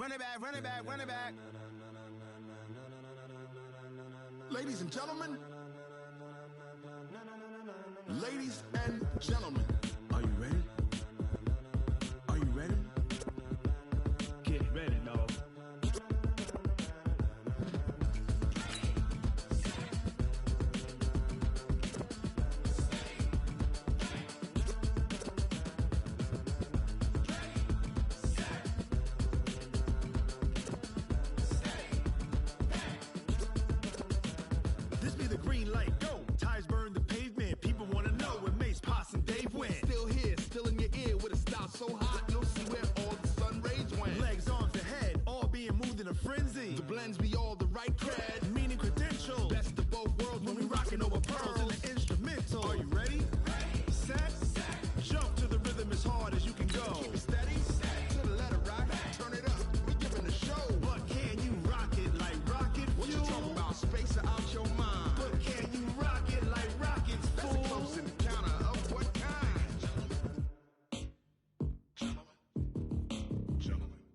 run it back, run it back, run it back. Ladies and gentlemen, ladies and gentlemen, are you ready? Are you ready? Get ready, dog. This be the green light, go. Tires burn the pavement. People wanna know where Mace, Potts, and Dave went. Still here, still in your ear with a style so hot, you'll see where all the sun rays went. Legs, arms, the head, all being moved in a frenzy. The blends be all the right cred. Meaning credentials. Best of both worlds when we rockin' over pearls. in the instrumental. Are you ready? Set. Jump to the rhythm as hard as you can go. Keep it steady, to the letter rock. Turn it up, we giving a show. But can you rock it like rocket What you fuel? talking about? Space or out your mind? But can you rock it like rockets, That's a fool? close encounter of what kind?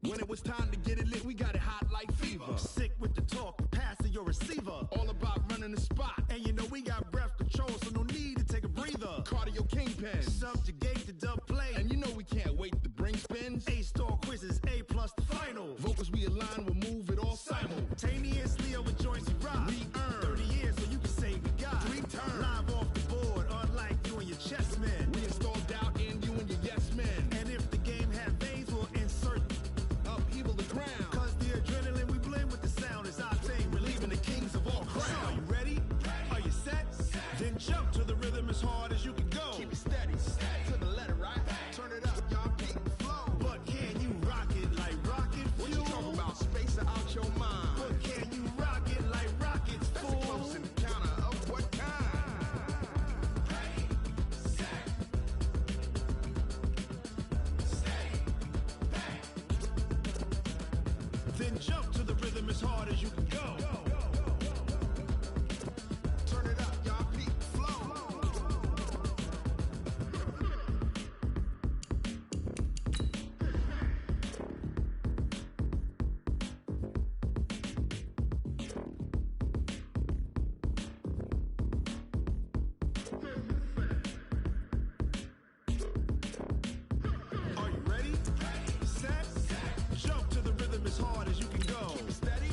When it was time to get it lit, we got it hot like fever. Sick with the talk, passing your receiver. All about running the spot. And you know we got breath control, so no need to take a breather. Cardio kingpin. Subjugate the dub play. And you know we can't wait to bring spins. A-star quizzes, A+ the final. Vocals we align, we'll move it all Simultaneously over joints we rock. We earn 30 years so you can say we got 3 turns. live off the board, unlike you and your chess men. We install doubt in you and your yes men. And if the game had veins, we'll insert. Upheaval the crown. Cause the adrenaline we blend with the sound is our thing. We're leaving the kings of all Crown. crown. Are you ready? Are you set? Then jump to the rhythm as hard as you can go. Keep it steady, to the letter right. Turn it up, y'all beat the flow. But can you rock it like rocket What fuel? you talking about? Space or out your mind? But can you rock it like rockets, That's a fool? close encounter of what kind? Then jump to the rhythm as hard as you can go. Turn it up, y'all beat the flow. Are you ready? Set. Jump to the rhythm as hard as you can go. Keep it steady,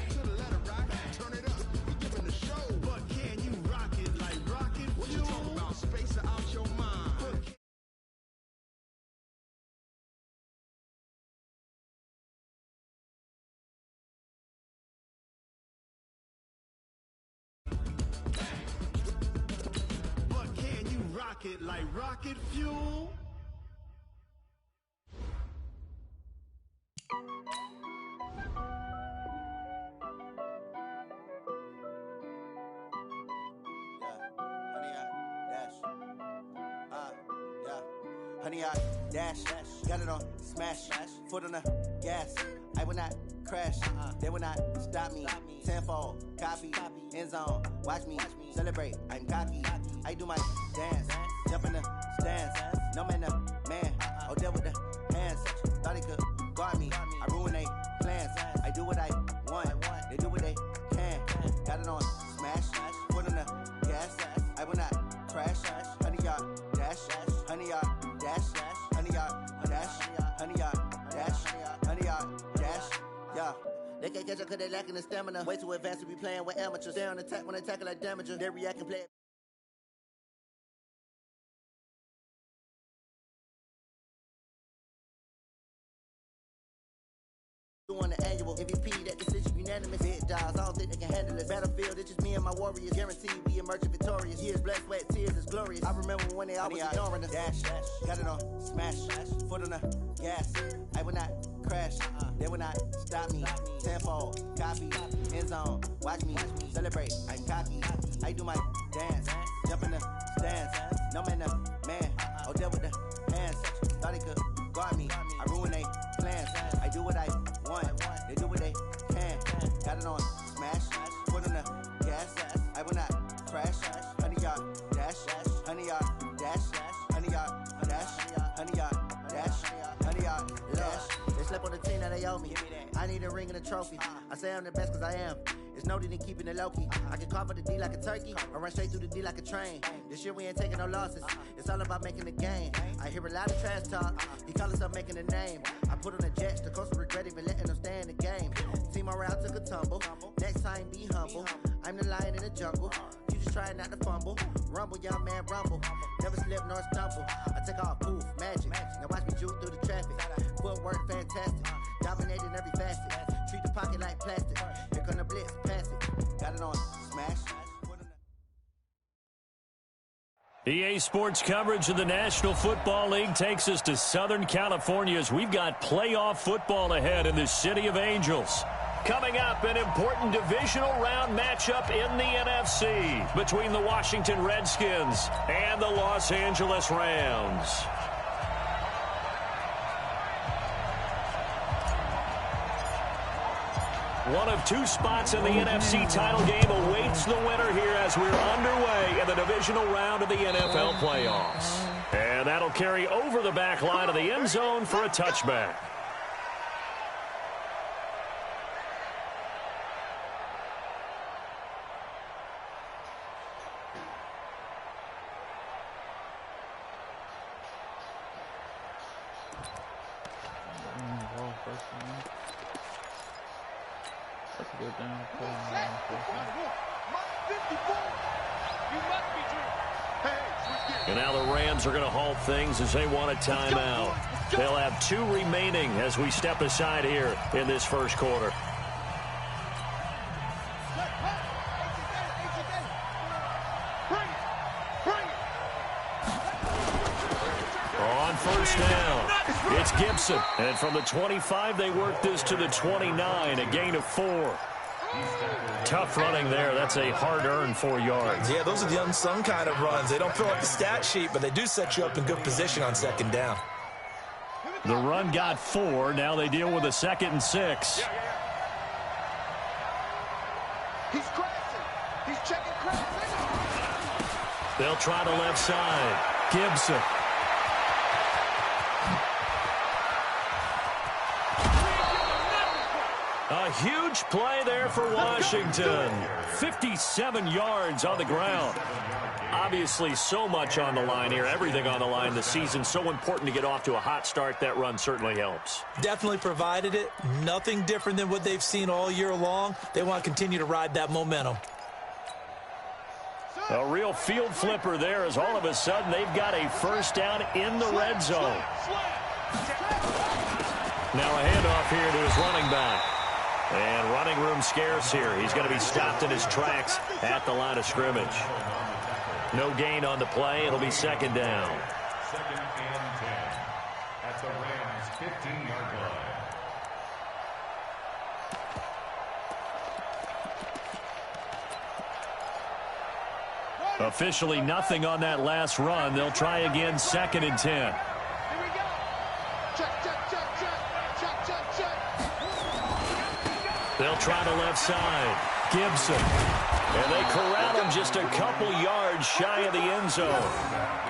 to the letter right. Turn it up, we giving the show. But can you rock it like rocket What you fuel? talking about? Space or out your mind? But can you rock it like rocket fuel? Honey, I dash, got it on smash, foot on the gas. I will not crash, they will not stop me. Tenfold, copy, end zone, watch me celebrate. I'm cocky, I do my dance, jump in the stands. No man, the man, oh, deal with the hands. Thought he could guard me, I ruin they plans. I do what I want, they do what they can. Got it on smash, foot on the gas. I will not crash, honey, y'all dash, honey, y'all dash, honey, y'all dash, honey, y'all dash, honey, y'all dash, yeah. They can't catch up cause they lacking the stamina. Way too advanced to be playing with amateurs. Stay on attack when they tackle like damager. They react and play it. On the annual MVP, that decision unanimous. Big dogs, I don't think they can handle this. Battlefield, it's just me and my warriors. Guaranteed we emerge victorious. Years, blood, sweat, tears is glorious. I remember when they always ignoring us. Dash, got it on smash, foot on the gas. I will not crash, they will not stop me. Tenfold, copy, end zone, watch me celebrate. I'm cocky, I do my dance, jump in the stands. No man, the man, oh, deal with the hands. Thought he could guard me, I ruin they plans. I do what I want, they do what they can. Got it on smash, foot on the gas. I will not crash, honey, y'all dash, honey, y'all dash, honey, y'all dash, honey, y'all dash, honey, y'all dash. It's slept on the team that they owe me. I need a ring and a trophy. I say I'm the best because I am. It's no need in keeping it low-key. I can carve up the D like a turkey or run straight through the D like a train. This year we ain't taking no losses. It's all about making the game. I hear a lot of trash talk. He call himself making a name. I put on the Jets. The coach will regret even letting them stay in the game. Team morale took a tumble. Next time be humble. I'm the lion in the jungle. You just try not to fumble. Rumble, young man, rumble. Never slip nor stumble. I take off, poof, magic. Now watch me juke through the traffic. Footwork fantastic. Dominating every facet. Treat the pocket like plastic. Here come the blitz, pass it. Got it on, smash. EA Sports coverage of the National Football League takes us to Southern California as we've got playoff football ahead in the City of Angels. Coming up, an important divisional round matchup in the NFC between the Washington Redskins and the Los Angeles Rams. One of two spots in the NFC title game awaits the winner here as we're underway in the divisional round of the NFL playoffs. And that'll carry over the back line of the end zone for a touchback. And now the Rams are going to halt things as they want a timeout. They'll have two remaining as we step aside here in this first quarter. On first down, it's Gibson. And from the 25, they work this to the 29, a gain of 4. Tough running there. That's a hard-earned 4 yards. Yeah, those are the unsung kind of runs. They don't fill up the stat sheet, but they do set you up in good position on second down. The run got 4. Now they deal with a 2nd and 6. He's crashing. He's checking crashing. They'll try the left side. Gibson. A huge play there for Washington. 57 yards on the ground. Obviously, so much on the line here. Everything on the line this season. So important to get off to a hot start. That run certainly helps. Definitely provided it. Nothing different than what they've seen all year long. They want to continue to ride that momentum. A real field flipper there as all of a sudden they've got a first down in the red zone. Now a handoff here to his running back. And running room scarce here. He's going to be stopped in his tracks at the line of scrimmage. No gain on the play. It'll be second down. 2nd and 10 at the Rams' 15-yard line. Officially nothing on that last run. They'll try again 2nd and 10. Here we go. Check, check, check, check, check, check, check. They'll try the left side. Gibson. And they corral him just a couple yards shy of the end zone.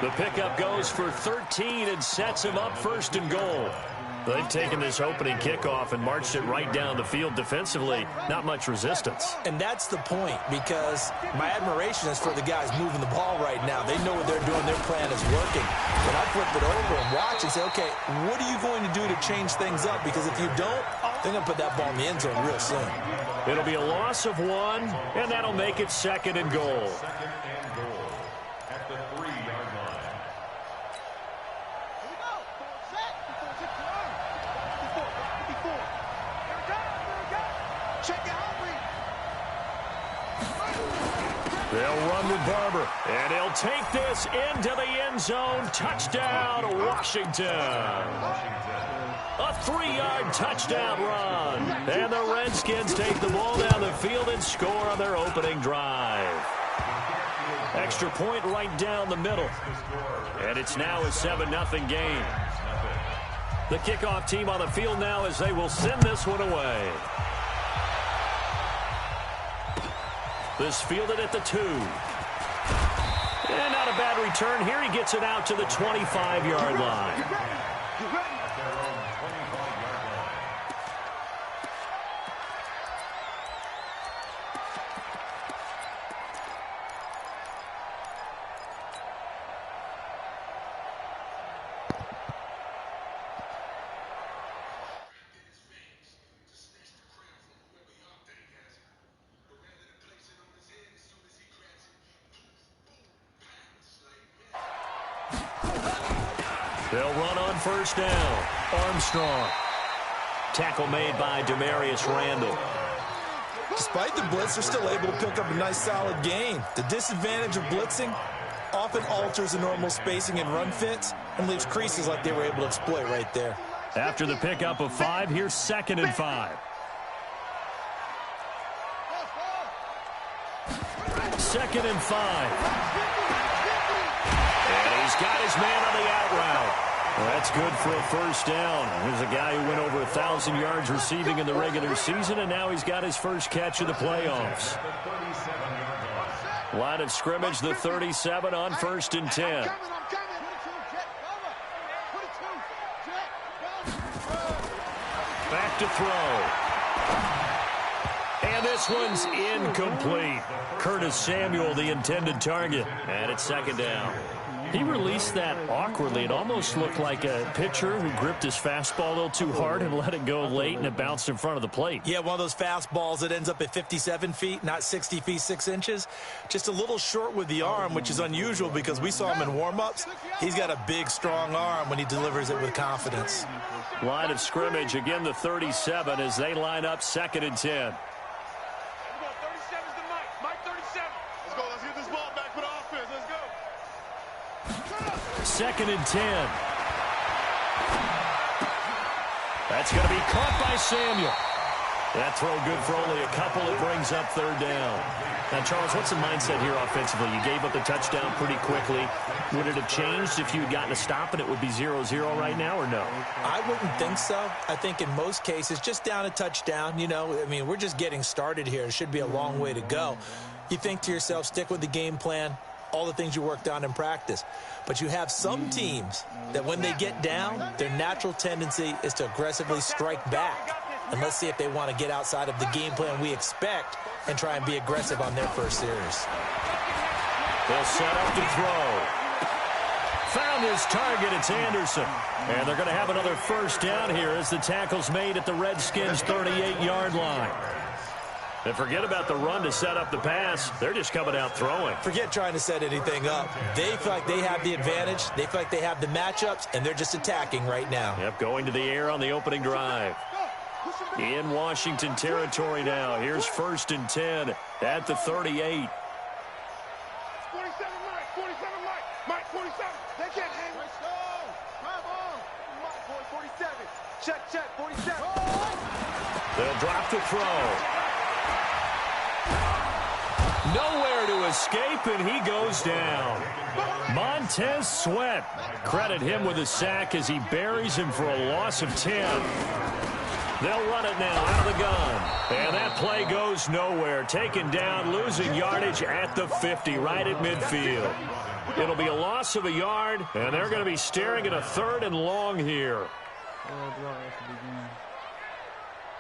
The pickup goes for 13 and sets him up 1st and goal. They've taken this opening kickoff and marched it right down the field defensively. Not much resistance. And that's the point, because my admiration is for the guys moving the ball right now. They know what they're doing. Their plan is working. But I flip it over and watch and say, okay, what are you going to do to change things up? Because if you don't, they're going to put that ball in the end zone real soon. It'll be a loss of 1, and that'll make it 2nd and goal. 2nd and goal at the 3-yard line. Here we go. Set. Before. Here we go. Check it out. They'll run with Barber, and he'll take this into the end zone. Touchdown, Washington. A 3-yard touchdown run. And the Redskins take the ball down the field and score on their opening drive. Extra point right down the middle. And it's now a 7-0 game. The kickoff team on the field now as they will send this one away. This fielded at the 2. And not a bad return here. He gets it out to the 25-yard line. They'll run on first down. Armstrong. Tackle made by Demarius Randall. Despite the blitz, they're still able to pick up a nice, solid gain. The disadvantage of blitzing often alters the normal spacing and run fits and leaves creases like they were able to exploit right there. After the pickup of 5, here's 2nd and 5. 2nd and 5. And he's got his man on the out route. Well, that's good for a first down. Here's a guy who went over 1,000 yards receiving in the regular season, and now he's got his first catch of the playoffs. Line of scrimmage, the 37 on 1st and 10. Back to throw. And this one's incomplete. Curtis Samuel, the intended target. And it's 2nd down. He released that awkwardly. It almost looked like a pitcher who gripped his fastball a little too hard and let it go late, and it bounced in front of the plate. Yeah, one of those fastballs that ends up at 57 feet, not 60 feet, 6 inches. Just a little short with the arm, which is unusual because we saw him in warm-ups. He's got a big, strong arm when he delivers it with confidence. Line of scrimmage, again the 37 as they line up 2nd and 10. 2nd and 10. That's going to be caught by Samuel. That throw good for only a couple. It brings up 3rd down. Now, Charles, what's the mindset here offensively? You gave up the touchdown pretty quickly. Would it have changed if you had gotten a stop and it would be 0-0 right now, or no? I wouldn't think so. I think in most cases, just down a touchdown, you know, I mean, we're just getting started here. It should be a long way to go. You think to yourself, stick with the game plan, all the things you worked on in practice. But you have some teams that when they get down, their natural tendency is to aggressively strike back. And let's see if they want to get outside of the game plan we expect and try and be aggressive on their first series. They'll set up to throw. Found his target. It's Anderson. And they're going to have another first down here as the tackle's made at the Redskins' 38-yard line. And forget about the run to set up the pass. They're just coming out throwing. Forget trying to set anything up. They feel like they have the advantage. They feel like they have the matchups, and they're just attacking right now. Yep, going to the air on the opening drive. In Washington territory now. Here's 1st and 10 at the 38. 47, Mike. 47, Mike. 47. They can't hang. Let's go. Come on. Mike, boy, 47. Check, 47. They'll drop the throw. Nowhere to escape, and he goes down. Montez Sweat. Credit him with a sack as he buries him for a loss of 10. They'll run it now out of the gun. And that play goes nowhere. Taken down, losing yardage at the 50, right at midfield. It'll be a loss of a yard, and they're going to be staring at a 3rd and long here.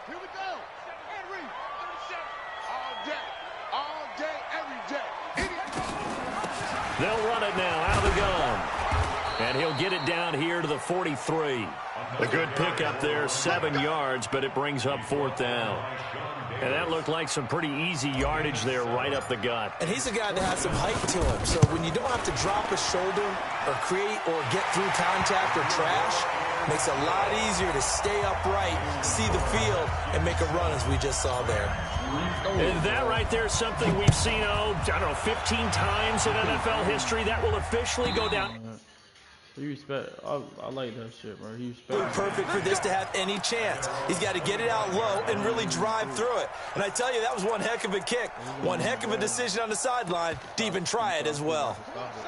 Here we go. Henry. All day, every day. They'll run it now out of the gun. And he'll get it down here to the 43. A good pickup there, 7 yards, but it brings up 4th down. And that looked like some pretty easy yardage there right up the gut. And he's a guy that has some height to him. So when you don't have to drop a shoulder or create or get through contact or trash, it makes it a lot easier to stay upright, see the field, and make a run as we just saw there. And that right there is something we've seen, 15 times in NFL history. That will officially go down. You respect. I like that shit, bro. He respect. Perfect for this to have any chance. He's got to get it out low and really drive through it. And I tell you, that was one heck of a kick. One heck of a decision on the sideline to even try it as well.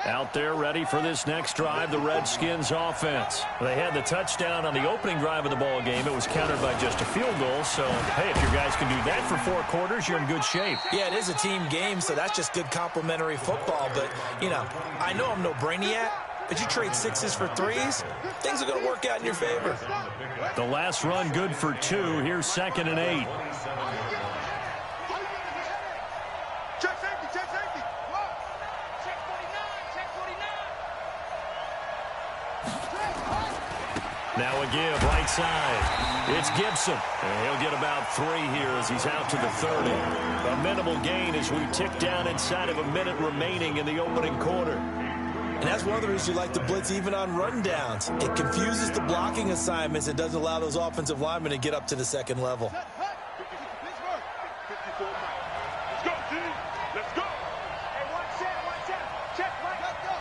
Out there ready for this next drive, the Redskins offense. They had the touchdown on the opening drive of the ball game. It was countered by just a field goal. So, hey, if your guys can do that for 4 quarters, you're in good shape. Yeah, it is a team game, so that's just good complementary football. But, you know, I know I'm no brainiac. But you trade 6s for 3s, things are going to work out in your favor. The last run good for 2. Here's 2nd and 8. Check safety. Check 49. Now a give, right side. It's Gibson. And he'll get about 3 here as he's out to the 30. A minimal gain as we tick down inside of a minute remaining in the opening quarter. And that's one of the reasons you like to blitz even on rundowns. It confuses the blocking assignments and doesn't allow those offensive linemen to get up to the second level. Let's go, G. Let's go. Hey, watch out. Check, Mike. Let's go.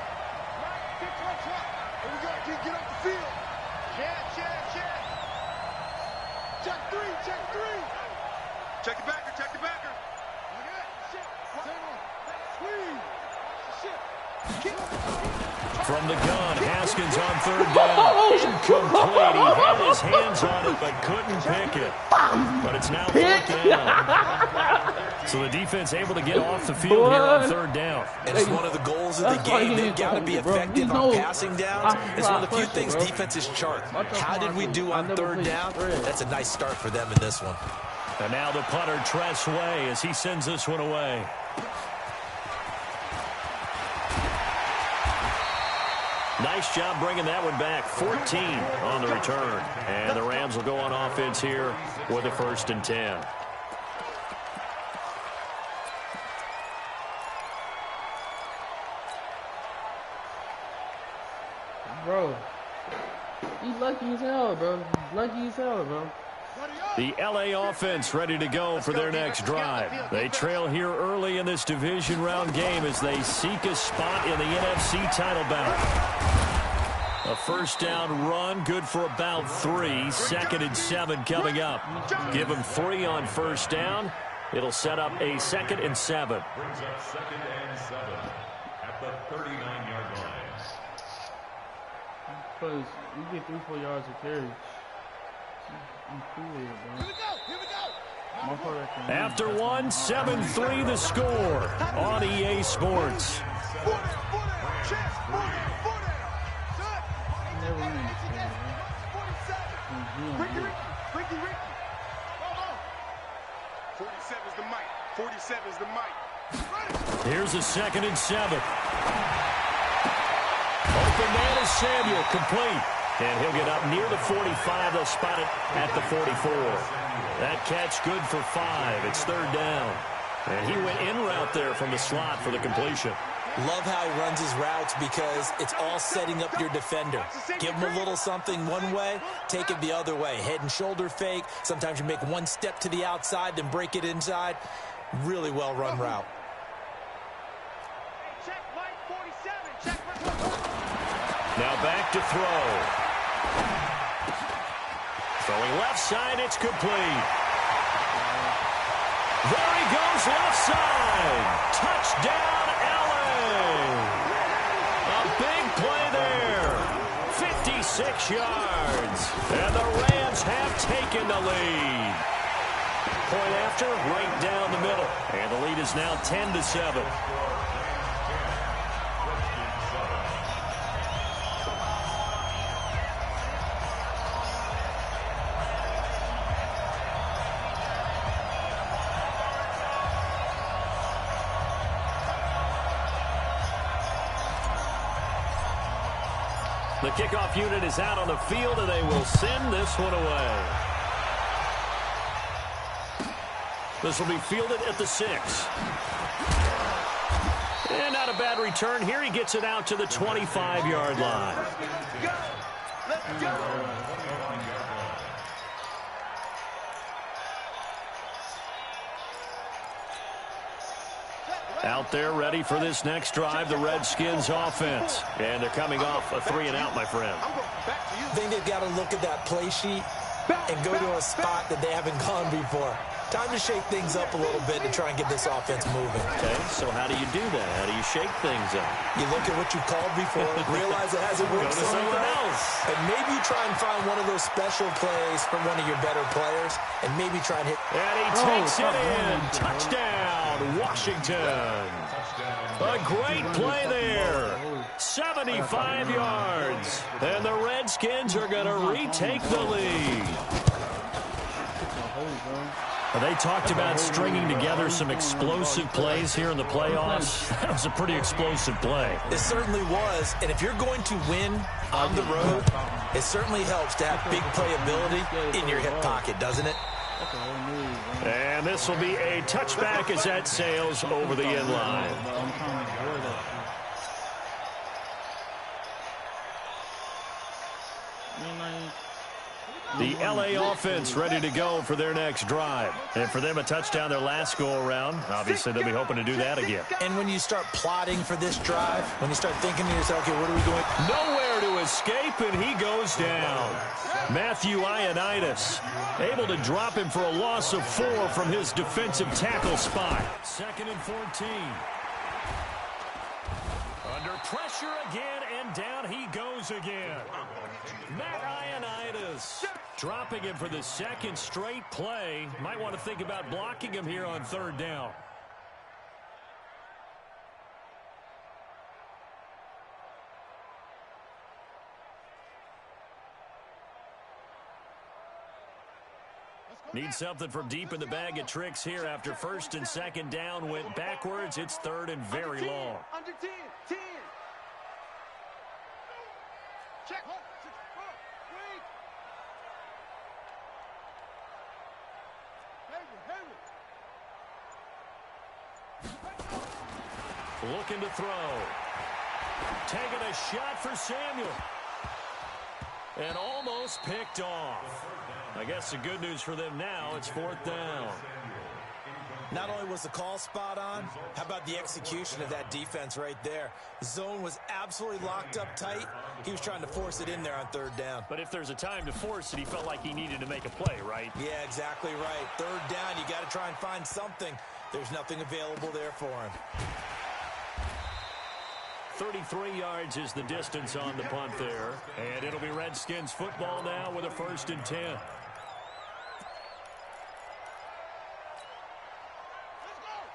Mike, get to us. Here we go, G. Get off the field. Check. Check three. Check the backer. From the gun, Haskins on third down. Incomplete. He had his hands on it, but couldn't pick it. But it's now fourth down. So the defense able to get off the field here on third down. And it's one of the goals of the game. They've got to be effective on passing downs. It's one of the few things defenses chart. How did we do on third down? That's a nice start for them in this one. And now the punter, Tress Way, as he sends this one away. Nice job bringing that one back. 14 on the return. And the Rams will go on offense here with a 1st and 10. Bro, you lucky as hell, bro. The L.A. offense ready to go for their next drive. They trail here early in this division round game as they seek a spot in the NFC title bout. A 1st down run, good for about 3. 2nd and 7 coming up. Give them 3 on 1st down. It'll set up a 2nd and 7. Brings up 2nd and 7 at the 39-yard line. Because you get 3-4 yards of carry. I'm cool with it, bro. After 1, 7-3 the score on EA Sports. Ricky. 47's the mic. 47's the mic. Here's a 2nd and 7. Open man is Samuel, complete. And he'll get up near the 45. They'll spot it at the 44. That catch good for 5. It's 3rd down. And he went in route there from the slot for the completion. Love how he runs his routes because it's all setting up your defender. Give him a little something one way, take it the other way. Head and shoulder fake. Sometimes you make one step to the outside, then break it inside. Really well-run route. Now back to throw. Throwing left side, it's complete. There he goes, left side. Touchdown, LA. A big play there. 56 yards. And the Rams have taken the lead. Point after, right down the middle. And the lead is now 10-7. The kickoff unit is out on the field, and they will send this one away. This will be fielded at the 6. And not a bad return here. He gets it out to the 25-yard line. Let's go. Out there ready for this next drive, the Redskins offense. And they're coming off a 3-and-out, my friend. I think they've got to look at that play sheet and go to a spot that they haven't gone before. Time to shake things up a little bit to try and get this offense moving. Okay, so how do you do that? How do you shake things up? You look at what you called before, realize it hasn't worked Go to something else. and maybe you try and find one of those special plays from one of your better players, and maybe try and hit. And he takes it in. Touchdown, Washington. A great play there. 75 yards. And the Redskins are going to retake the lead. They talked about stringing together some explosive plays here in the playoffs. That was a pretty explosive play. It certainly was, and if you're going to win on the road, it certainly helps to have big playability in your hip pocket, doesn't it? And this will be a touchback as that sails over the end line. The LA offense ready to go for their next drive. And for them, a touchdown their last go-around. Obviously, they'll be hoping to do that again. And when you start plotting for this drive, when you start thinking to yourself, okay, what are we doing? Nowhere to escape, and he goes down. Matthew Ioannidis able to drop him for a loss of 4 from his defensive tackle spot. 2nd and 14. Under pressure again, and down he goes again. Matt Ioannidis dropping him for the 2nd straight play. Might want to think about blocking him here on 3rd down. Need something from deep in the bag of tricks here after 1st and 2nd down went backwards. It's 3rd and very long. Under 10, 10. Check. Looking to throw. Taking a shot for Samuel. And almost picked off. I guess the good news for them now, it's 4th down. Not only was the call spot on, how about the execution of that defense right there? The zone was absolutely locked up tight. He was trying to force it in there on 3rd down. But if there's a time to force it, he felt like he needed to make a play, right? Yeah, exactly right. 3rd down, you got to try and find something. There's nothing available there for him. 33 yards is the distance on the punt there. And it'll be Redskins football now with a 1st and 10.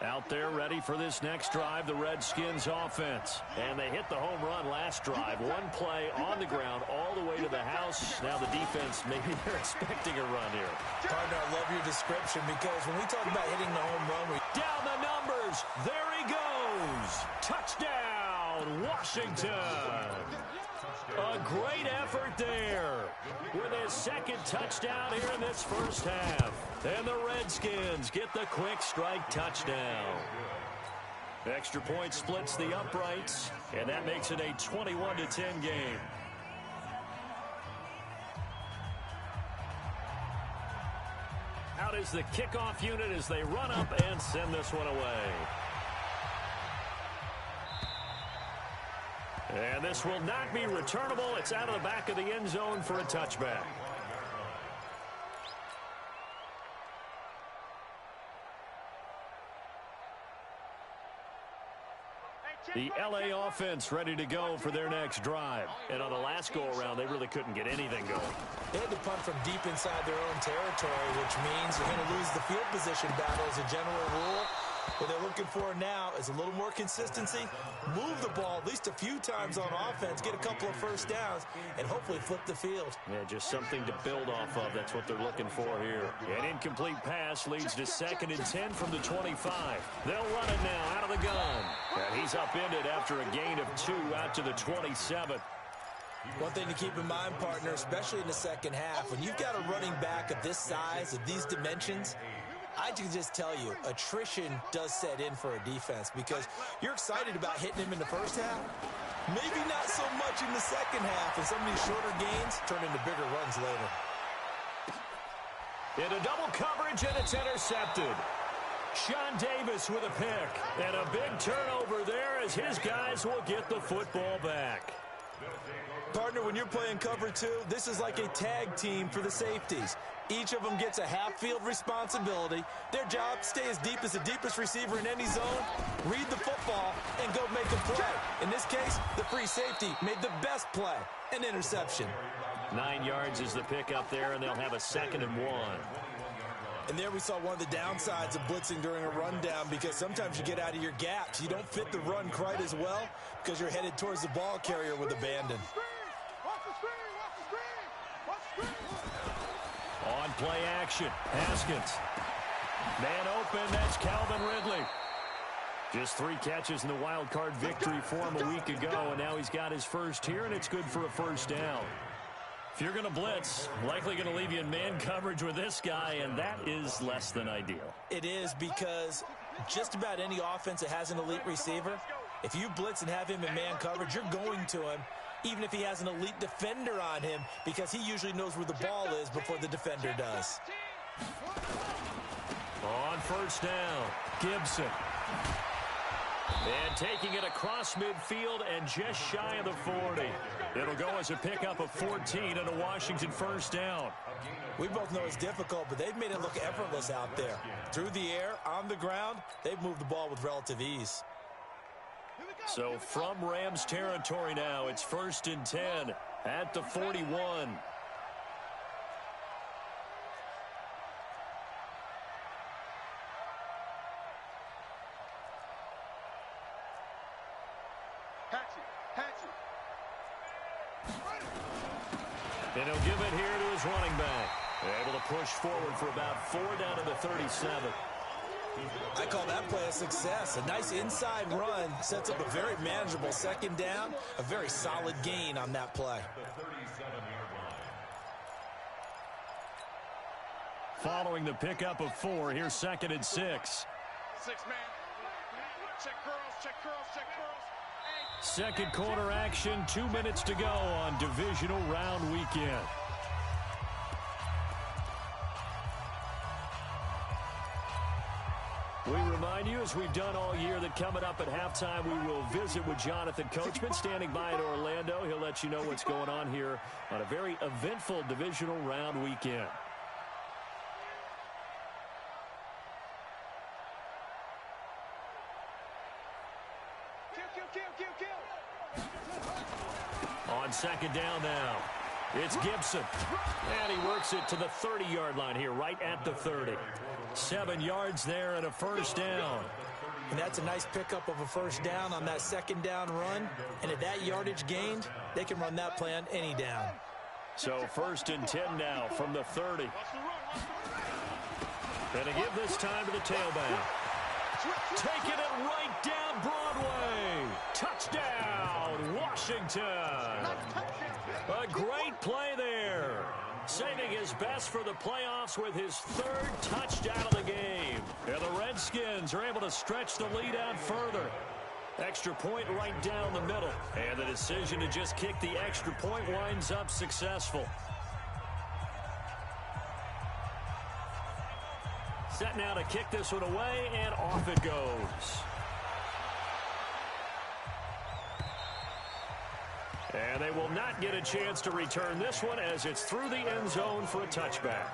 Out there ready for this next drive, the Redskins offense. And they hit the home run last drive. 1 play on the ground all the way to the house. Now the defense, maybe they're expecting a run here. Partner, I love your description because when we talk about hitting the home run, down the numbers. There he goes. Touchdown, Washington. A great effort there with his 2nd touchdown here in this 1st half. And the Redskins get the quick strike touchdown. Extra point splits the uprights, and that makes it a 21-10 game. Out is the kickoff unit as they run up and send this one away. And this will not be returnable. It's out of the back of the end zone for a touchback. The LA offense ready to go for their next drive. And on the last go-around, they really couldn't get anything going. they had to punt from deep inside their own territory, which means you're going to lose the field position battle as a general rule. What they're looking for now is a little more consistency, move the ball at least a few times on offense, get a couple of 1st downs, and hopefully flip the field. Yeah, just something to build off of. That's what they're looking for here. An incomplete pass leads to 2nd and 10 from the 25. They'll run it now out of the gun. And he's upended after a gain of 2 out to the 27. One thing to keep in mind, partner, especially in the 2nd half, when you've got a running back of this size, of these dimensions, I can just tell you, attrition does set in for a defense because you're excited about hitting him in the 1st half. Maybe not so much in the 2nd half, and some of these shorter gains turn into bigger runs later. Into double coverage, and it's intercepted. Sean Davis with a pick, and a big turnover there as his guys will get the football back. Partner, when you're playing cover 2, this is like a tag team for the safeties. Each of them gets a half-field responsibility. Their job, stay as deep as the deepest receiver in any zone, read the football, and go make a play. In this case, the free safety made the best play, an interception. 9 yards is the pick up there, and they'll have a 2nd and 1. And there we saw one of the downsides of blitzing during a rundown because sometimes you get out of your gaps. You don't fit the run quite as well because you're headed towards the ball carrier with abandon. On play action, Haskins. Man open, that's Calvin Ridley. Just 3 catches in the wild card victory for him a week ago, and now he's got his first here, and it's good for a 1st down. If you're going to blitz, likely going to leave you in man coverage with this guy, and that is less than ideal. It is because just about any offense that has an elite receiver, if you blitz and have him in man coverage, you're going to him. even if he has an elite defender on him, because he usually knows where the ball is before the defender does. On first down, Gibson. And taking it across midfield and just shy of the 40. It'll go as a pickup of 14 and a Washington first down. We both know it's difficult, but they've made it look effortless out there. Through the air, on the ground, they've moved the ball with relative ease. So from Rams territory now, it's 1st and 10 at the 41. And he'll give it here to his running back. Able to push forward for about 4 down to the 37. I call that play a success. A nice inside run sets up a very manageable second down. A very solid gain on that play. Following the pickup of 4, here's 2nd and 6. 6 man. Check curls, check curls, check curls. Second quarter action, 2 minutes to go on divisional round weekend. We remind you, as we've done all year, that coming up at halftime, we will visit with Jonathan Coachman standing by in Orlando. He'll let you know what's going on here on a very eventful divisional round weekend. On second down now, it's Gibson. And he works it to the 30-yard line here, right at the 30. 7 yards there and a first down. And that's a nice pickup of a first down on that second down run. And at that yardage gained, they can run that play on any down. So 1st and 10 now from the 30. Gonna give this time to the tailback. Taking it right down Broadway. Touchdown, Washington. A great play there. Saving his best for the playoffs with his 3rd touchdown of the game. And the Redskins are able to stretch the lead out further. Extra point right down the middle. And the decision to just kick the extra point winds up successful. Set now to kick this one away, and off it goes. And they will not get a chance to return this one as it's through the end zone for a touchback.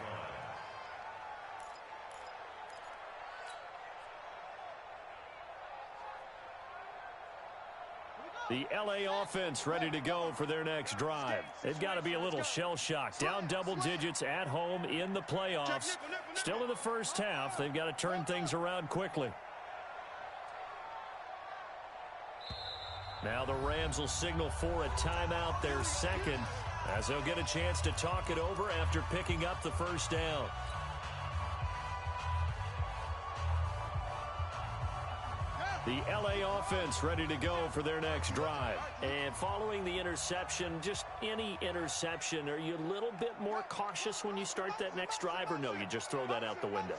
The LA offense ready to go for their next drive. They've got to be a little shell-shocked. Down double digits at home in the playoffs. Still in the first half. They've got to turn things around quickly. Now the Rams will signal for a timeout, their 2nd, as they'll get a chance to talk it over after picking up the first down. The LA offense ready to go for their next drive. And following the interception, just any interception, are you a little bit more cautious when you start that next drive, or no, you just throw that out the window?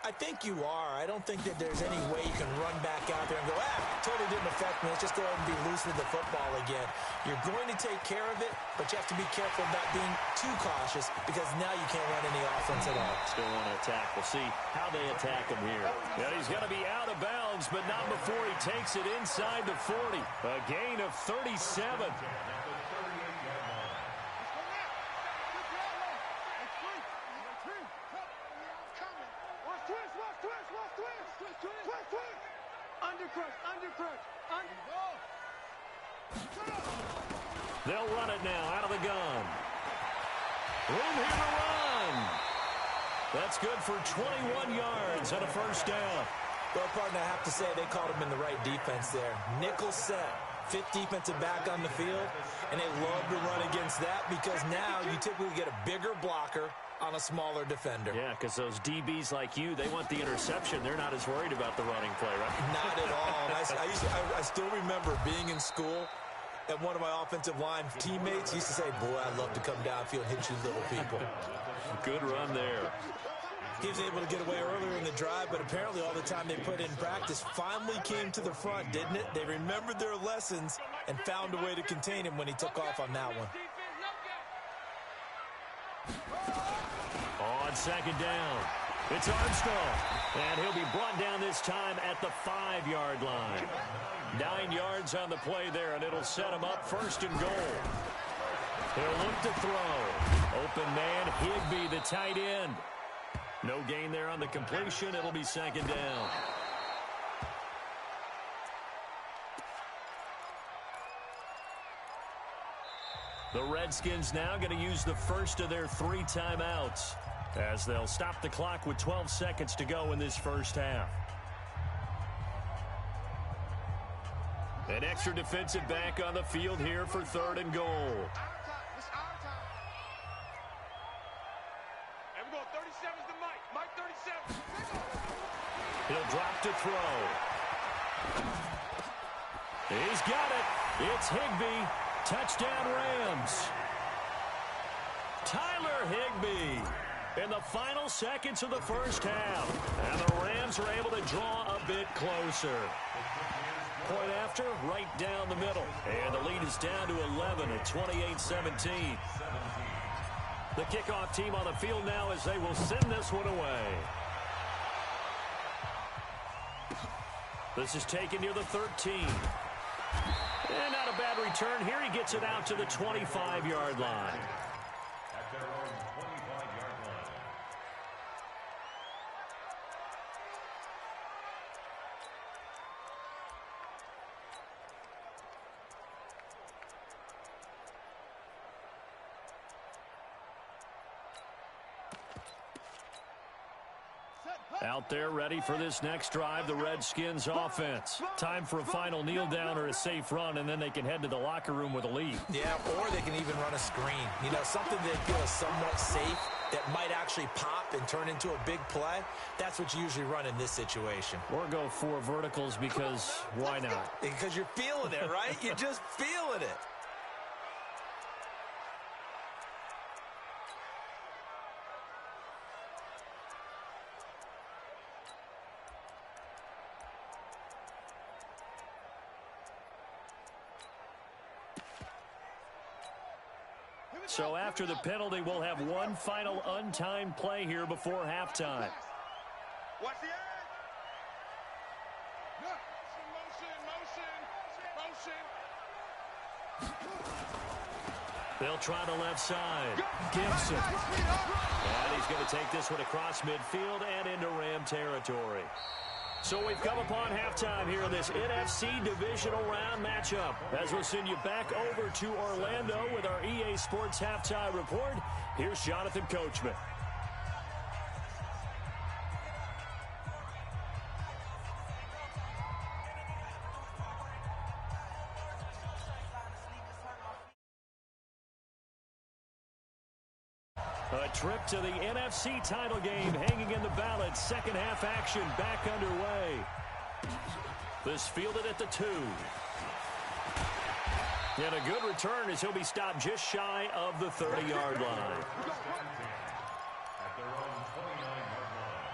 I think you are. I don't think that there's any way you can run back out there and go, totally didn't affect me. Let's just go ahead and be loose with the football again. You're going to take care of it, but you have to be careful about being too cautious because now you can't run any offense at all. Still want to attack. We'll see how they attack him here. And he's going to be out of bounds, but not before he takes it inside the 40. A gain of 37. They'll run it now out of the gun. Room here to run. That's good for 21 yards and a first down. Well, partner, I have to say they called him in the right defense there. Nickel set, 5th defensive back on the field, and they love to run against that because now you typically get a bigger blocker on a smaller defender. Yeah, because those DBs like you, they want the interception. They're not as worried about the running play, right? Not at all. And I still remember being in school, and one of my offensive line teammates used to say, boy, I'd love to come downfield and hit you little people. Good run there. He was able to get away earlier in the drive, but apparently all the time they put in practice finally came to the front, didn't it? They remembered their lessons and found a way to contain him when he took off on that one. On second down, it's Armstrong, and he'll be brought down this time at the 5-yard line. 9 yards on the play there, and it'll set him up first and goal. He'll look to throw. Open man, Higbee, the tight end. No gain there on the completion. It'll be second down. The Redskins now going to use the first of their 3 timeouts as they'll stop the clock with 12 seconds to go in this first half. An extra defensive back on the field here for 3rd and goal. He'll drop to throw. He's got it. It's Higbee. Touchdown Rams. Tyler Higbee in the final seconds of the first half. And the Rams are able to draw a bit closer. Point after, right down the middle. And the lead is down to 11 at 28-17. The kickoff team on the field now as they will send this one away. This is taken near the 13. And not a bad return here. He gets it out to the 25-yard line. At their own 25-yard line. Out there ready for this next drive, the Redskins offense. Time for a final kneel down or a safe run, and then they can head to the locker room with a lead. Yeah, or they can even run a screen. You know, something that feels somewhat safe that might actually pop and turn into a big play. That's what you usually run in this situation. Or go 4 verticals because why not? Because you're feeling it, right? You're just feeling it. So after the penalty, we'll have one final untimed play here before halftime. Watch the edge. Motion. They'll try the left side. Gibson. And he's going to take this one across midfield and into Ram territory. So we've come upon halftime here in this NFC Divisional Round matchup. As we'll send you back over to Orlando with our EA Sports Halftime Report, here's Jonathan Coachman. A trip to the NFC title game hanging in the balance. Second half action back underway. This fielded at the 2. And a good return as he'll be stopped just shy of the 30-yard line. At their own 29-yard line.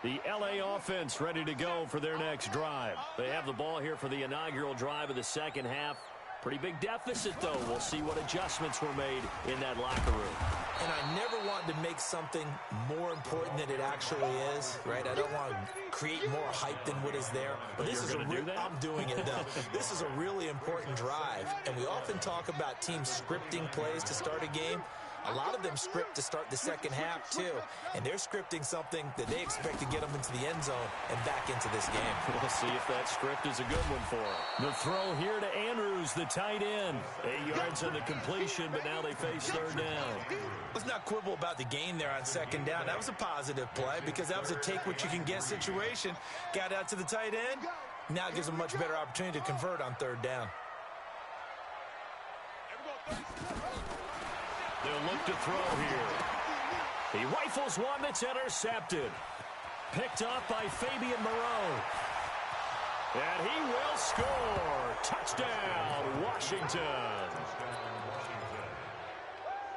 The LA offense ready to go for their next drive. They have the ball here for the inaugural drive of the second half. Pretty big deficit, though. We'll see what adjustments were made in that locker room. And I never want to make something more important than it actually is, right? I don't want to create more hype than what is there. But this is I'm doing it, though. This is a really important drive. And we often talk about teams scripting plays to start a game. A lot of them script to start the second half, too. And they're scripting something that they expect to get them into the end zone and back into this game. We'll see if that script is a good one for them. The throw here to Andrews, the tight end. 8 yards on the completion, but now they face third down. Let's not quibble about the gain there on second down. That was a positive play because that was a take-what-you-can-get situation. Got out to the tight end. Now it gives them a much better opportunity to convert on third down. They'll look to throw here. He rifles one that's intercepted. Picked up by Fabian Moreau. And he will score. Touchdown, Washington.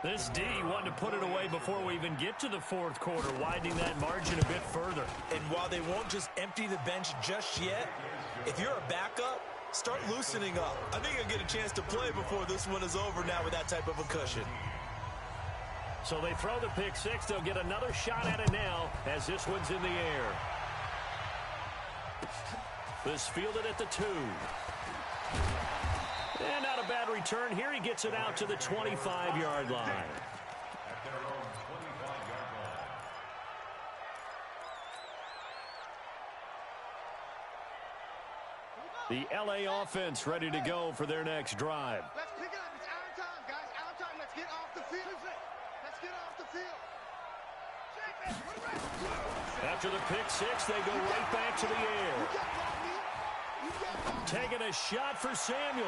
This D wanted to put it away before we even get to the fourth quarter, widening that margin a bit further. And while they won't just empty the bench just yet, if you're a backup, start loosening up. I think you'll get a chance to play before this one is over now with that type of a cushion. So they throw the pick six. They'll get another shot at it now as this one's in the air. This fielded at the 2. And not a bad return here. He gets it out to the 25-yard line. At their own 25-yard line. The L.A. offense ready to go for their next drive. Let's pick it up. It's our time, guys. Our time. Let's get off the field. Let's get off the field. After the pick six, they go right back to the air. Taking a shot for Samuel.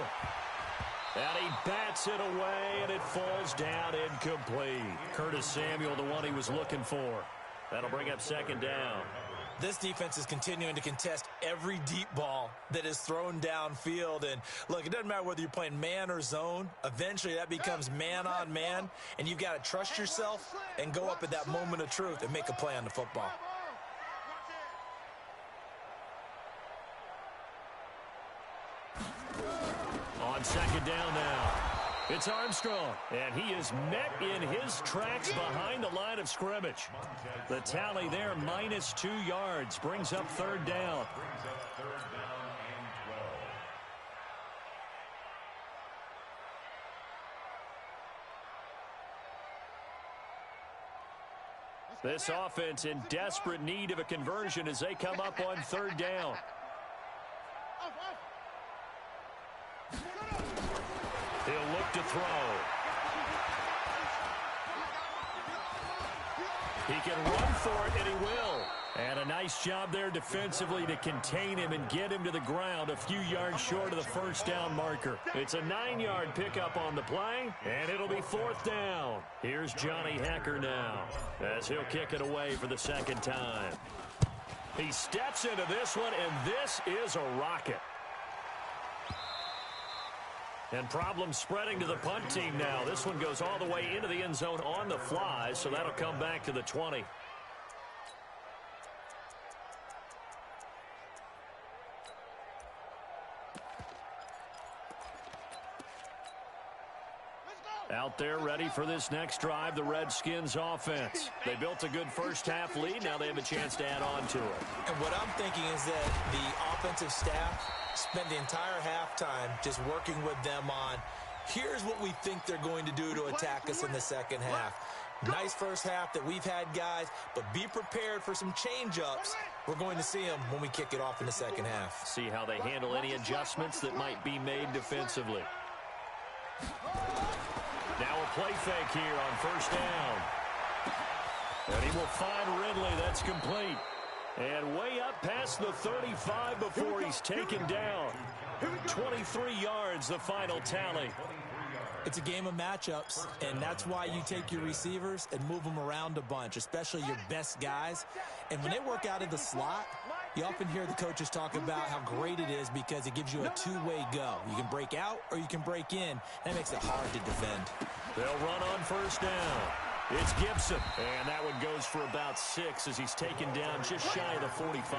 And he bats it away, and it falls down incomplete. Curtis Samuel, the one he was looking for. That'll bring up second down. This defense is continuing to contest every deep ball that is thrown downfield. And, look, it doesn't matter whether you're playing man or zone. Eventually, that becomes man-on-man, and you've got to trust yourself and go up at that moment of truth and make a play on the football. On second down now, it's Armstrong, and he is met in his tracks behind the line of scrimmage. The tally there, -2 yards, brings up third down. And 12. This offense in desperate need of a conversion as they come up on third down. He'll look to throw. He can run for it, and he will. And a nice job there defensively to contain him and get him to the ground a few yards short of the first down marker. It's a 9-yard pickup on the play, and it'll be fourth down. Here's Johnny Hecker now as he'll kick it away for the second time. He steps into this one, and this is a rocket. And problems spreading to the punt team now. This one goes all the way into the end zone on the fly, so that'll come back to the 20. Out there ready for this next drive, the Redskins offense. They built a good first-half lead. Now they have a chance to add on to it. And what I'm thinking is that the offensive staff spent the entire halftime just working with them on, here's what we think they're going to do to attack us in the second half. Nice first half that we've had, guys, but be prepared for some change-ups. We're going to see them when we kick it off in the second half. See how they handle any adjustments that might be made defensively. Now a play fake here on first down. And he will find Ridley. That's complete. And way up past the 35 before he's taken down. 23 yards, the final tally. It's a game of matchups, and that's why you take your receivers and move them around a bunch, especially your best guys. And when they work out of the slot, you often hear the coaches talk about how great it is because it gives you a two-way go. You can break out or you can break in, and it makes it hard to defend. They'll run on first down. It's Gibson, and that one goes for about 6 as he's taken down just shy of the 45.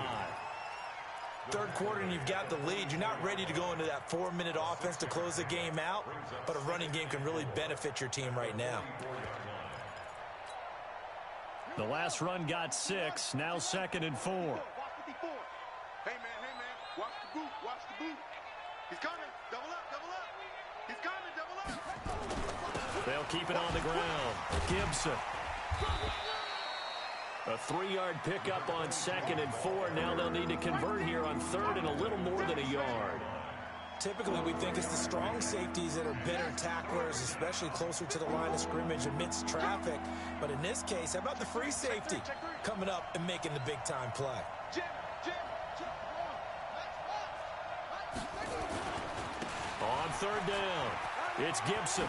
Third quarter and you've got the lead. You're not ready to go into that 4-minute offense to close the game out, but a running game can really benefit your team right now. The last run got 6, now 2nd and 4. Hey, man, watch the boot, watch the boot. He's coming, double up. He's coming, double up. They'll keep it on the ground. Gibson. A 3-yard pickup on 2nd and 4. Now they'll need to convert here on 3rd and a little more than a yard. Typically, we think it's the strong safeties that are better tacklers, especially closer to the line of scrimmage amidst traffic. But in this case, how about the free safety coming up and making the big-time play? On 3rd down, it's Gibson.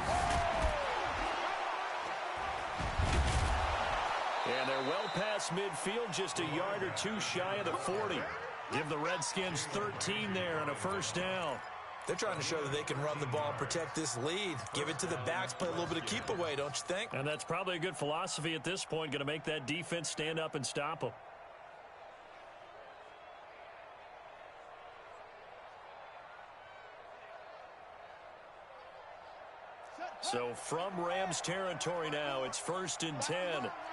And they're well past midfield, just a yard or two shy of the 40. Give the Redskins 13 there and a first down. They're trying to show that they can run the ball, protect this lead. Give it to the backs, play a little bit of keep away, don't you think? And that's probably a good philosophy at this point, going to make that defense stand up and stop them. So from Rams territory now, it's 1st and 10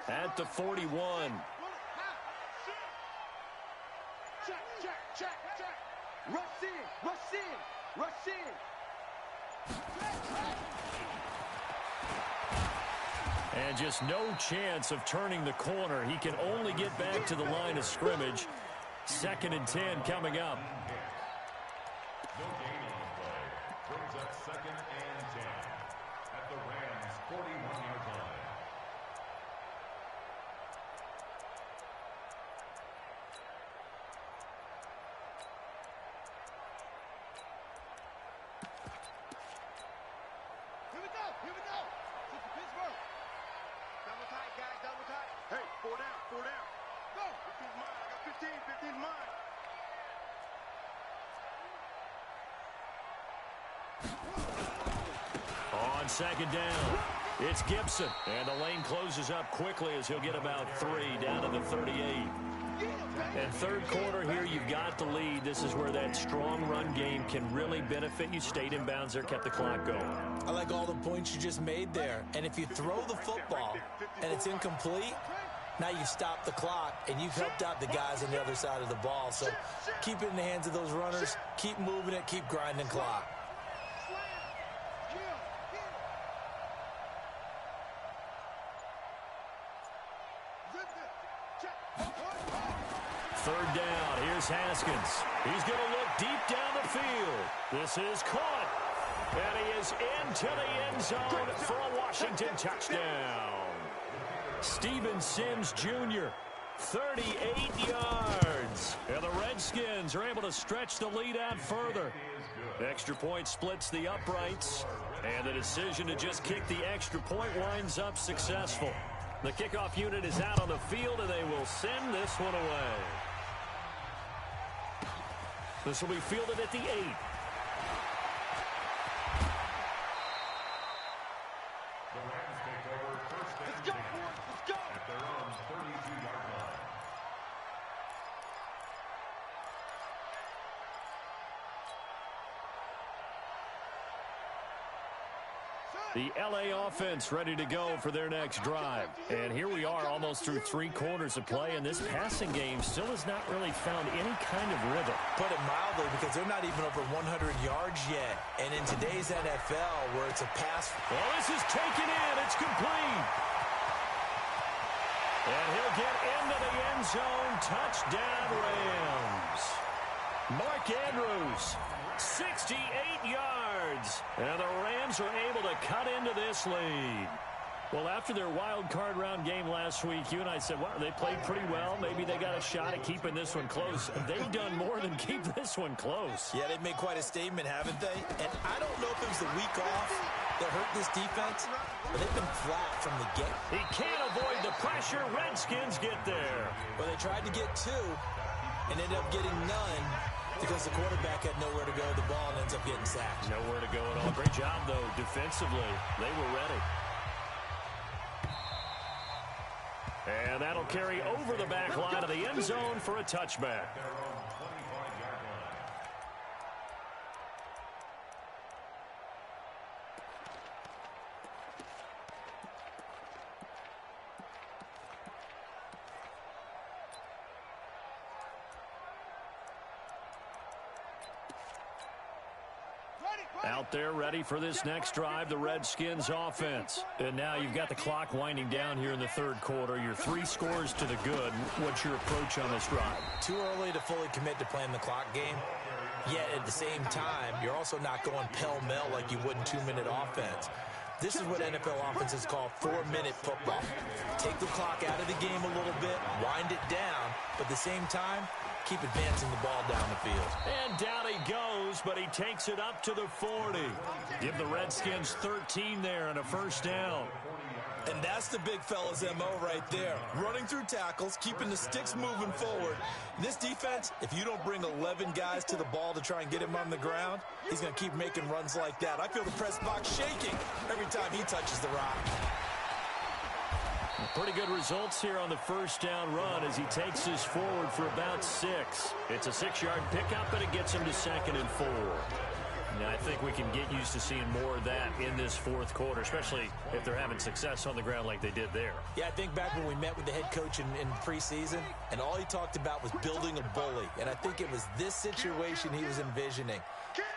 at the 41. Check. Rush in. And just no chance of turning the corner. He can only get back to the line of scrimmage. 2nd and 10 coming up. No gain on the play. Brings up 2nd and 10 at the Rams' 41-yard line. Here we go. This is Pittsburgh. Double tight, guys, double tight. Hey, 4 down. Go. 15's mine. I got 15's mine. On 2nd down, it's Gibson. And the lane closes up quickly as he'll get about 3 down to the 38. And 3rd quarter here, you've got the lead. This is where that strong run game can really benefit you. Stayed in bounds there, kept the clock going. I like all the points you just made there. And if you throw the football and it's incomplete, now you've stopped the clock and you've helped out the guys on the other side of the ball. So keep it in the hands of those runners. Keep moving it. Keep grinding clock. 3rd down. Here's Haskins. He's going to look deep down the field. This is caught. And he is into the end zone for a Washington touchdown. Steven Sims Jr., 38 yards. And the Redskins are able to stretch the lead out further. Extra point splits the uprights. And the decision to just kick the extra point winds up successful. The kickoff unit is out on the field, and they will send this one away. This will be fielded at the 8. The Rams take over 1st and 10 at their own 32-yard line. The L.A. offense ready to go for their next drive. And here we are almost through 3 quarters of play, and this passing game still has not really found any kind of rhythm. Put it mildly, because they're not even over 100 yards yet. And in today's NFL, where it's a pass. Well, this is taken in. It's complete. And he'll get into the end zone. Touchdown, Rams. Mark Andrews, 68 yards. And the Rams are able to cut into this lead. Well, after their wild card round game last week, you and I said, well, they played pretty well. Maybe they got a shot at keeping this one close. They've done more than keep this one close. Yeah, they've made quite a statement, haven't they? And I don't know if it was the week off that hurt this defense, but they've been flat from the get. He can't avoid the pressure. Redskins get there. Well, they tried to get 2 and ended up getting none because the quarterback had nowhere to go with the ball and ends up getting sacked. Nowhere to go at all. Great job, though, defensively. They were ready. And that'll carry over the back line of the end zone for a touchback. Out there ready for this next drive, the Redskins offense. And now you've got the clock winding down here in the 3rd quarter. You're 3 scores to the good. What's your approach on this drive? Too early to fully commit to playing the clock game. Yet at the same time, you're also not going pell-mell like you would in 2-minute offense. This is what NFL offenses call 4-minute football. Take the clock out of the game a little bit, wind it down, but at the same time, keep advancing the ball down the field. And down he goes, but he takes it up to the 40. Give the Redskins 13 there and a first down. And that's the big fella's MO right there. Running through tackles, keeping the sticks moving forward. This defense, if you don't bring 11 guys to the ball to try and get him on the ground, he's going to keep making runs like that. I feel the press box shaking every time he touches the rock. Pretty good results here on the first down run as he takes us forward for about 6. It's a 6-yard pickup, and it gets him to 2nd and 4. Now, I think we can get used to seeing more of that in this fourth quarter, especially if they're having success on the ground like they did there. Yeah, I think back when we met with the head coach in preseason, and all he talked about was building a bully. And I think it was this situation he was envisioning.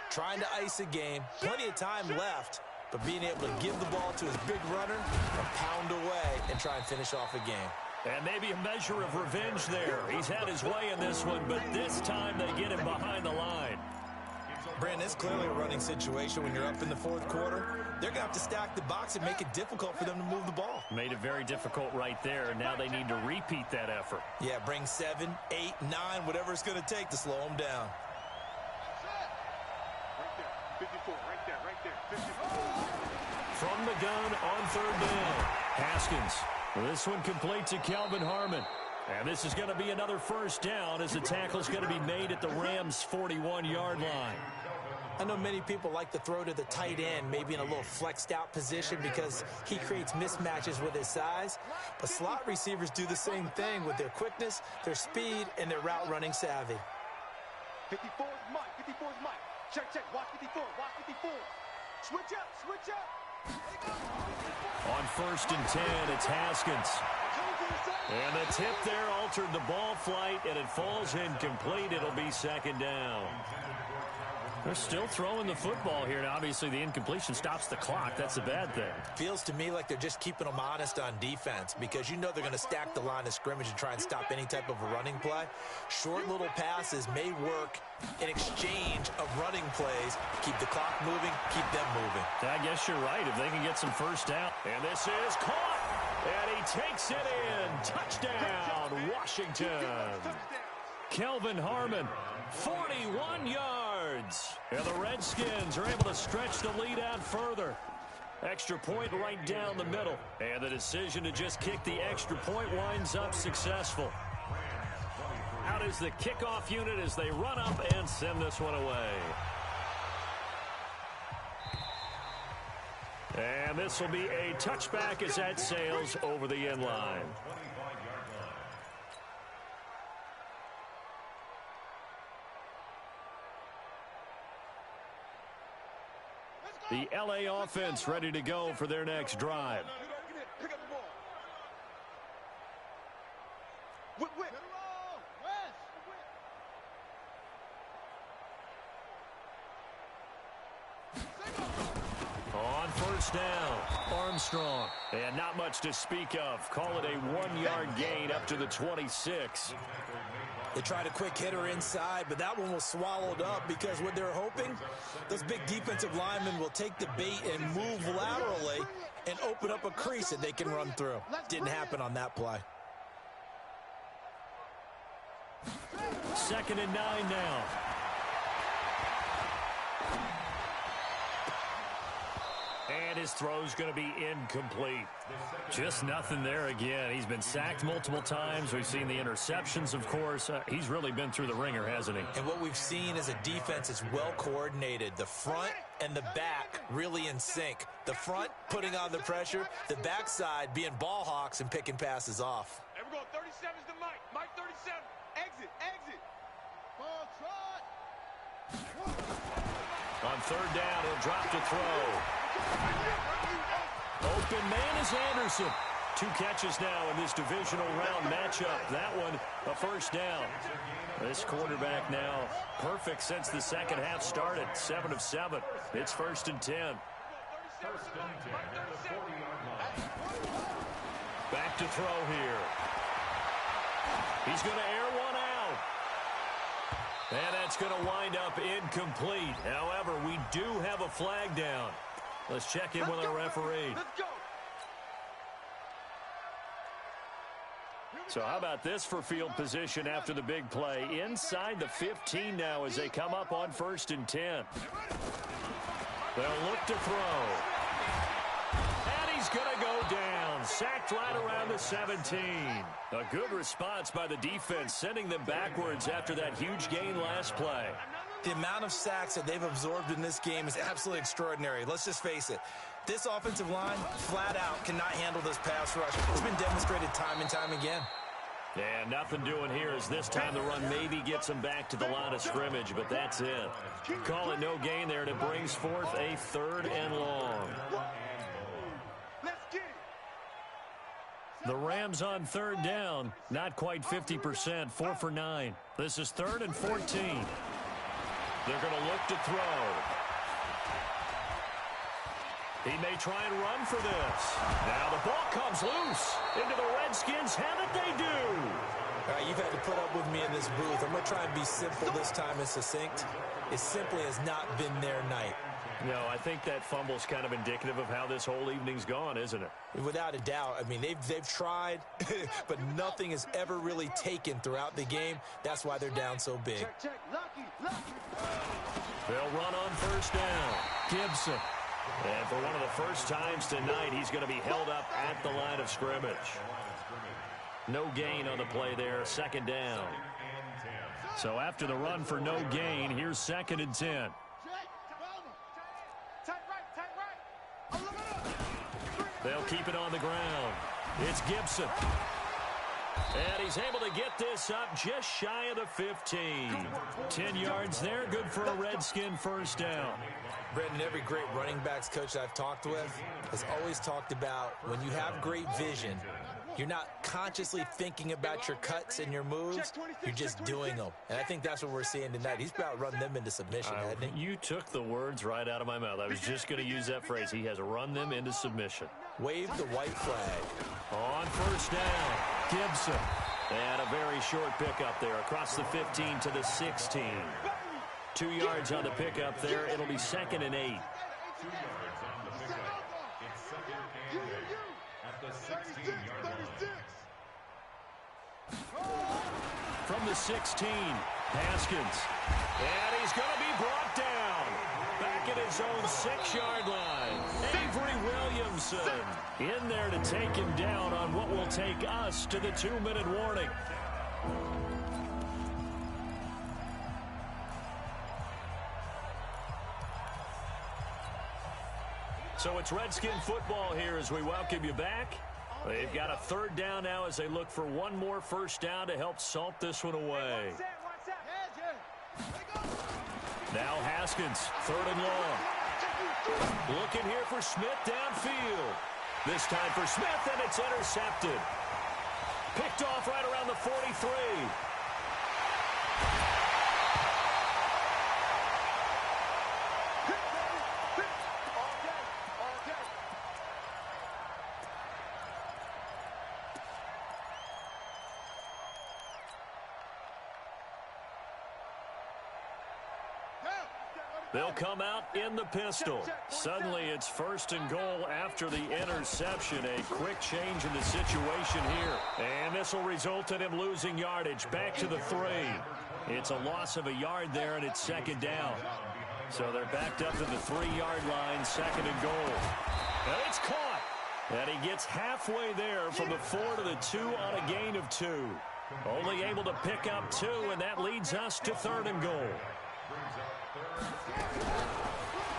Trying to ice a game, plenty of time left, but being able to give the ball to his big runner and pound away and try and finish off a game. And maybe a measure of revenge there. He's had his way in this one, but this time they get him behind the line. Brandon, it's clearly a running situation when you're up in the fourth quarter. They're going to have to stack the box and make it difficult for them to move the ball. Made it very difficult right there. Now they need to repeat that effort. Yeah, bring 7, 8, 9, whatever it's going to take to slow them down. Right there, 54, right there, 54. From the gun on 3rd down. Haskins. This one complete to Calvin Harmon. And this is going to be another first down as the tackle's going to be made at the Rams' 41-yard line. I know many people like to throw to the tight end, maybe in a little flexed out position because he creates mismatches with his size. But slot receivers do the same thing with their quickness, their speed, and their route running savvy. 54 is Mike, 54 is Mike. Check, check, watch 54, watch 54. Switch up, switch up. On 1st and 10, it's Haskins. And the tip there altered the ball flight, and it falls incomplete. It'll be 2nd down. They're still throwing the football here. Now, obviously, the incompletion stops the clock. That's a bad thing. Feels to me like they're just keeping them honest on defense because you know they're going to stack the line of scrimmage and try and stop any type of a running play. Short little passes may work in exchange of running plays. Keep the clock moving, keep them moving. I guess you're right. If they can get some first down. And this is caught. And he takes it in. Touchdown, Washington. Kelvin Harmon, 41 yards. And the Redskins are able to stretch the lead out further. Extra point right down the middle. And the decision to just kick the extra point winds up successful. Out is the kickoff unit as they run up and send this one away. And this will be a touchback as that sails over the end line. The LA offense ready to go for their next drive. Pick up the ball. Whip, whip. On 1st down, Armstrong. And not much to speak of. Call it a 1-yard gain up to the 26. They tried a quick hitter inside, but that one was swallowed up because what they're hoping, those big defensive linemen will take the bait and move laterally and open up a crease that they can run through. Didn't happen on that play. 2nd and 9 now. And his throw's going to be incomplete. Just nothing there again. He's been sacked multiple times. We've seen the interceptions, of course. He's really been through the ringer, hasn't he? And what we've seen is a defense that's well coordinated. The front and the back really in sync. The front putting on the pressure. The backside being ball hawks and picking passes off. And we're going 37's to Mike. Mike 37. Exit, exit. Ball trot. On 3rd down, he'll drop to throw. Open man is Anderson. 2 catches now in this divisional round matchup. That one, a first down. This quarterback now perfect since the second half started. 7 of 7. It's 1st and 10. Back to throw here. He's going to air one out. And that's going to wind up incomplete. However, we do have a flag down. Let's check in with our referee. Let's go. So how about this for field position after the big play? Inside the 15 now as they come up on 1st and 10. They'll look to throw. And he he's going to go down. Sacked right around the 17. A good response by the defense, sending them backwards after that huge gain last play. The amount of sacks that they've absorbed in this game is absolutely extraordinary. Let's just face it. This offensive line, flat out, cannot handle this pass rush. It's been demonstrated time and time again. And nothing doing here as this time the run maybe gets them back to the line of scrimmage, but that's it. Call it no gain there, and it brings forth a 3rd and long. The Rams on 3rd down, not quite 50%, 4 for 9. This is 3rd and 14. They're going to look to throw. He may try and run for this. Now the ball comes loose into the Redskins. Have it they do. All right, you've had to put up with me in this booth. I'm going to try and be simple this time and succinct. It simply has not been their night. No, I think that fumble's kind of indicative of how this whole evening's gone, isn't it? Without a doubt. I mean, they've tried, but nothing has ever really taken throughout the game. That's why they're down so big. They'll run on 1st down. Gibson. And for one of the first times tonight, he's going to be held up at the line of scrimmage. No gain on the play there, 2nd down. So after the run for no gain, here's 2nd and 10. They'll keep it on the ground. It's Gibson. And he's able to get this up just shy of the 15. 10 yards there, good for a Redskin 1st down. Brendan, every great running backs coach I've talked with has always talked about when you have great vision, you're not consciously thinking about your cuts and your moves. You're just doing them. And I think that's what we're seeing tonight. He's about to run them into submission, hasn't he? You took the words right out of my mouth. I was just going to use that phrase. He has run them into submission. Wave the white flag. On 1st down, Gibson. And a very short pickup there across the 15 to the 16. 2 yards on the pickup there. It'll be 2nd and 8. 2 yards on the pickup. It's 2nd and 8 at the 16-yard line. From the 16, Haskins. And he's going to be brought down. Back at his own 6-yard line. Avery Williamson in there to take him down on what will take us to the 2-minute warning. So it's Redskin football here as we welcome you back. They've got a 3rd down now as they look for one more 1st down to help salt this one away. Now Haskins, 3rd and long. Looking here for Smith downfield. This time for Smith, and it's intercepted. Picked off right around the 43. They'll come out in the pistol. Suddenly it's 1st and goal after the interception. A quick change in the situation here. And this will result in him losing yardage. Back to the 3. It's a loss of a yard there, and it's 2nd down. So they're backed up to the 3-yard line, 2nd and goal. And it's caught. And he gets halfway there from the 4 to the 2 on a gain of 2. Only able to pick up 2, and that leads us to 3rd and goal.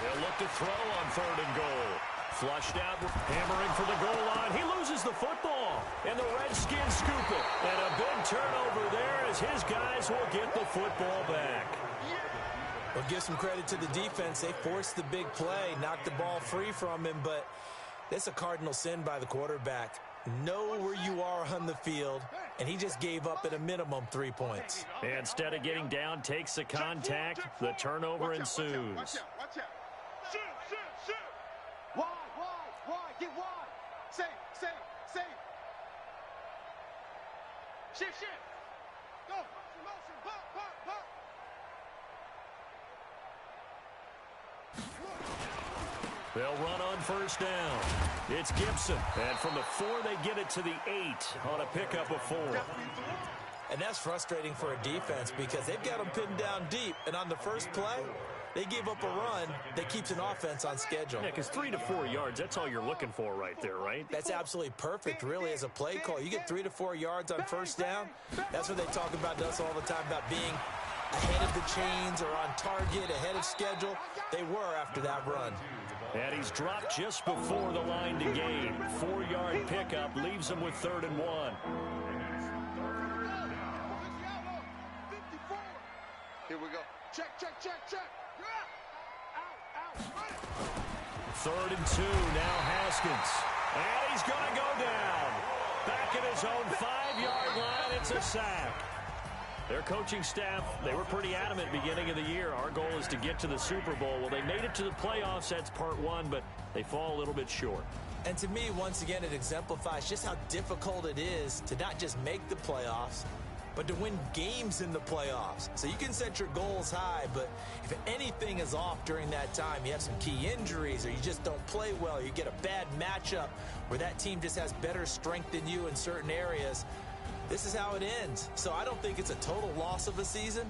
They'll look to throw on 3rd and goal. Flushed out, hammering for the goal line. He loses the football, and the Redskins scoop it. And a big turnover there as his guys will get the football back. Well, give some credit to the defense. They forced the big play, knocked the ball free from him, but it's a cardinal sin by the quarterback. Know where you are on the field, and he just gave up at a minimum 3 points. Instead of getting down, takes the contact. The turnover ensues. Watch out. Shoot. Wide. Get wide. Safe. Shift. Go. Motion. Pop. They'll run on 1st down. It's Gibson. And from the 4, they get it to the 8 on a pickup of 4. And that's frustrating for a defense because they've got them pinned down deep. And on the first play, they gave up a run that keeps an offense on schedule. Yeah, because 3 to 4 yards, that's all you're looking for right there, right? That's absolutely perfect, really, as a play call. You get 3 to 4 yards on first down. That's what they talk about to us all the time, about being ahead of the chains or on target, ahead of schedule. They were after that run. And he's dropped just before the line to gain. 4-yard pickup leaves him with 3rd and 1. Here we go. Check, check, check, check. Out. 3rd and 2, now Haskins. And he's going to go down. Back at his own 5-yard line, it's a sack. Their coaching staff, they were pretty adamant beginning of the year. Our goal is to get to the Super Bowl. Well, they made it to the playoffs. That's part 1, but they fall a little bit short. And to me, once again, it exemplifies just how difficult it is to not just make the playoffs, but to win games in the playoffs. So you can set your goals high, but if anything is off during that time, you have some key injuries or you just don't play well, you get a bad matchup where that team just has better strength than you in certain areas, this is how it ends. So I don't think it's a total loss of a season,